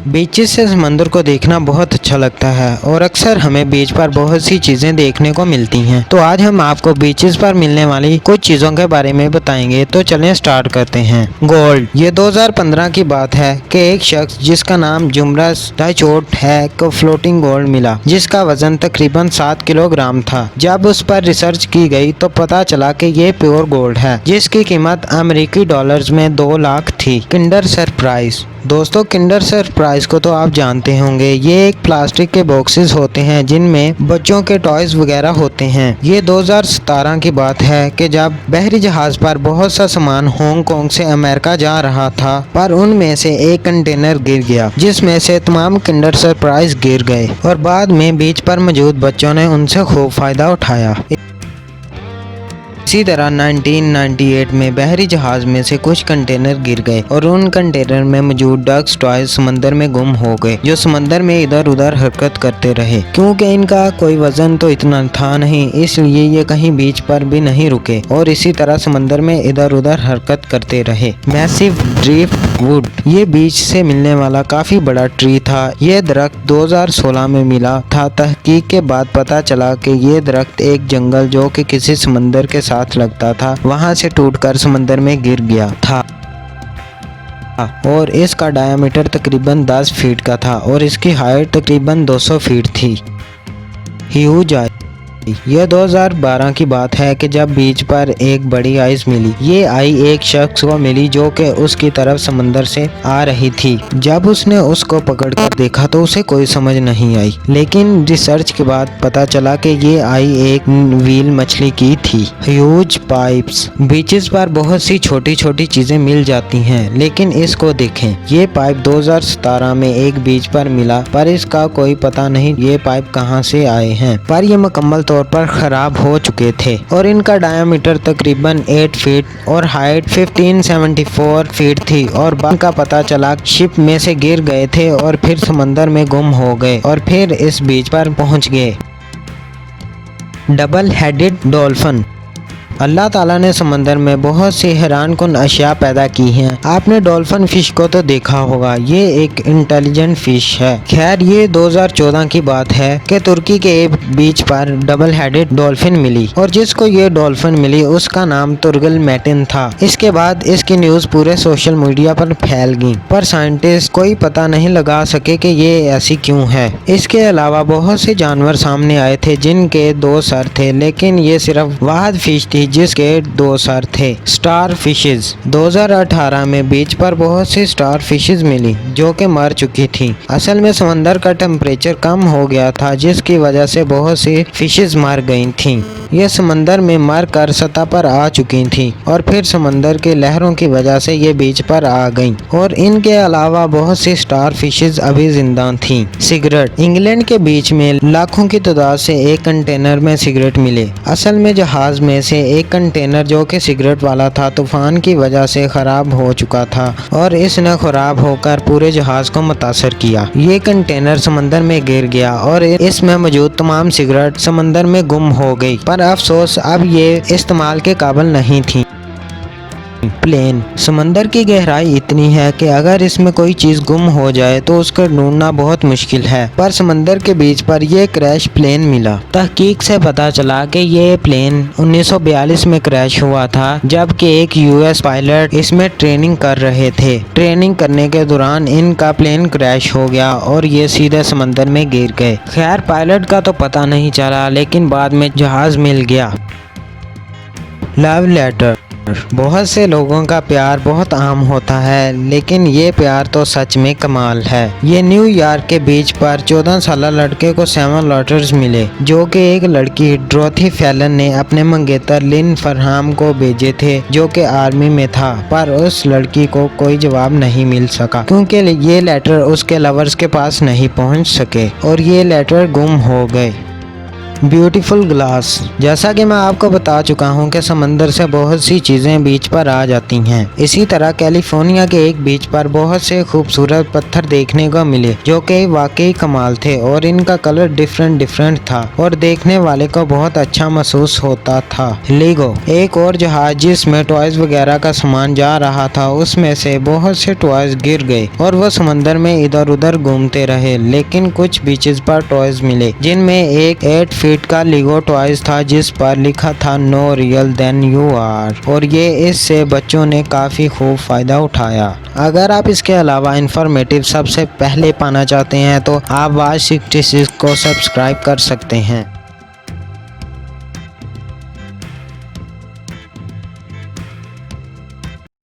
Beaches से समंदर को देखना बहुत अच्छा लगता है और अक्सर हमें बीच पर बहुत सी चीजें देखने को मिलती हैं। तो आज हम आपको बीचेस पर मिलने वाली कुछ चीजों के बारे में बताएंगे। तो चलें स्टार्ट करते हैं। गोल्ड। ये 2015 की बात है कि एक शख्स जिसका नाम जुमरस डाइचोट है को फ्लोटिंग गोल्ड मिला, जिसका वजन तकरीबन 7 किलोग्राम था। जब उस पर रिसर्च की गई तो पता चला कि ये प्योर गोल्ड है, जिसकी कीमत अमेरिकी डॉलर्स में 2 लाख थी। Kinder surprise. दोस्तों, किंडर सरप्राइज को तो आप जानते होंगे। ये एक प्लास्टिक के बॉक्सेस होते हैं जिनमें बच्चों के टॉयज वगैरह होते हैं। ये 2017 की बात है कि जब बहरी जहाज पर बहुत सा सामान हांगकांग से अमेरिका जा रहा था, पर उनमें से एक कंटेनर गिर गया, जिसमें से तमाम किंडर सरप्राइज गिर गए और बाद में बीच पर मौजूद बच्चों ने उनसे खूब फायदा उठाया। इसी तरह 1998 में बहरी जहाज में से कुछ कंटेनर गिर गए और उन कंटेनर में मौजूद डक्स टॉयज समंदर में गुम हो गए, जो समंदर में इधर उधर हरकत करते रहे। क्योंकि इनका कोई वजन तो इतना था नहीं, इसलिए ये कहीं बीच पर भी नहीं रुके और इसी तरह समंदर में इधर उधर हरकत करते रहे। Massive drift would. ये बीच से मिलने वाला काफी बड़ा ट्री था। ये दरख्त 2016 में मिला था। तहकीक के बाद पता चला कि ये दरख्त एक जंगल जो कि किसी समंदर के साथ लगता था, वहां से टूटकर समंदर में गिर गया था और इसका डायमीटर तकरीबन 10 फीट का था और इसकी हाइट तकरीबन 200 फीट थी। Huge I. यह 2012 की बात है कि जब बीच पर एक बड़ी आइस मिली। ये आई एक शख्स को मिली जो कि उसकी तरफ समंदर से आ रही थी। जब उसने उसको पकड़कर देखा तो उसे कोई समझ नहीं आई, लेकिन रिसर्च के बाद पता चला कि ये आई एक व्हील मछली की थी। Huge pipes. बीचेस पर बहुत सी छोटी छोटी चीजें मिल जाती हैं, लेकिन इसको देखें। ये पाइप 2017 में एक बीच पर मिला, पर इसका कोई पता नहीं ये पाइप कहां से आए हैं, पर ये मुकम्मल तौर पर खराब हो चुके थे और इनका डायमीटर तकरीबन 8 फीट और हाइट 1574 फीट थी और बाद का पता चला शिप में से गिर गए थे और फिर समंदर में गुम हो गए और फिर इस बीच पर पहुंच गए। Double headed dolphin. अल्लाह ताला ने समंदर में बहुत सी हैरानकुन अशिया पैदा की हैं। आपने डॉल्फिन फिश को तो देखा होगा। ये एक इंटेलिजेंट फिश है। खैर, ये 2014 की बात है कि तुर्की के एक बीच पर डबल हेडेड डॉल्फिन मिली और जिसको ये डॉल्फिन मिली उसका नाम तुर्गल मैटिन था। इसके बाद इसकी न्यूज पूरे सोशल मीडिया पर फैल गई, पर साइंटिस्ट कोई पता नहीं लगा सके कि ये ऐसी क्यों है। इसके अलावा बहुत से जानवर सामने आए थे जिनके 2 सर थे, लेकिन ये सिर्फ वाहिद फिश थी जिसके 2 सर थे। Star fishes. 2018 में बीच पर बहुत सी स्टार फिशेज मिली जो कि मर चुकी थी। असल में समंदर का टेम्परेचर कम हो गया था, जिसकी वजह से बहुत सी फिशेज मर गई थीं। ये समंदर में मर कर सतह पर आ चुकी थीं और फिर समंदर की लहरों की वजह से ये बीच पर आ गईं और इनके अलावा बहुत सी स्टार फिशेज अभी जिंदा थीं। सिगरेट। इंग्लैंड के बीच में लाखों की तादाद से एक कंटेनर में सिगरेट मिले। असल में जहाज में से एक कंटेनर जो कि सिगरेट वाला था, तूफान की वजह से खराब हो चुका था और इसने खराब होकर पूरे जहाज को मुतासर किया। ये कंटेनर समंदर में गिर गया और इसमें मौजूद तमाम सिगरेट समंदर में गुम हो गई, पर अफसोस अब ये इस्तेमाल के काबिल नहीं थी। प्लेन। समंदर की गहराई इतनी है कि अगर इसमें कोई चीज गुम हो जाए तो उसको ढूंढना बहुत मुश्किल है, पर समंदर के बीच पर यह क्रैश प्लेन मिला। तहकीक से पता चला कि ये प्लेन 1942 में क्रैश हुआ था, जबकि एक यूएस पायलट इसमें ट्रेनिंग कर रहे थे। ट्रेनिंग करने के दौरान इनका प्लेन क्रैश हो गया और ये सीधे समंदर में गिर गए। खैर, पायलट का तो पता नहीं चला, लेकिन बाद में जहाज मिल गया। Love letter. बहुत से लोगों का प्यार बहुत आम होता है, लेकिन ये प्यार तो सच में कमाल है। ये न्यूयॉर्क के बीच पर 14 साल लड़के को 7 लेटर्स मिले, जो कि एक लड़की ड्रोथी फैलन ने अपने मंगेतर लिन फरहाम को भेजे थे, जो कि आर्मी में था, पर उस लड़की को कोई जवाब नहीं मिल सका क्योंकि ये लेटर उसके लवर्स के पास नहीं पहुंच सके और ये लेटर गुम हो गए। Beautiful glass. जैसा कि मैं आपको बता चुका हूं कि समंदर से बहुत सी चीजें बीच पर आ जाती हैं। इसी तरह कैलिफोर्निया के एक बीच पर बहुत से खूबसूरत पत्थर देखने को मिले जो कि वाकई कमाल थे और इनका कलर डिफरेंट था और देखने वाले को बहुत अच्छा महसूस होता था। लीगो, एक और जहाज जिसमें टॉयज वगैरह का सामान जा रहा था, उसमें से बहुत से टॉयज गिर गए और वो समंदर में इधर उधर घूमते रहे, लेकिन कुछ बीचेस पर टॉयज मिले जिनमें एक 8 फीट का लीगो टॉयज था जिस पर लिखा था no real than you are, और ये इससे बच्चों ने काफी खूब फायदा उठाया। अगर आप इसके अलावा इंफॉर्मेटिव सबसे पहले पाना चाहते हैं तो आप वाच 66 को सब्सक्राइब कर सकते हैं।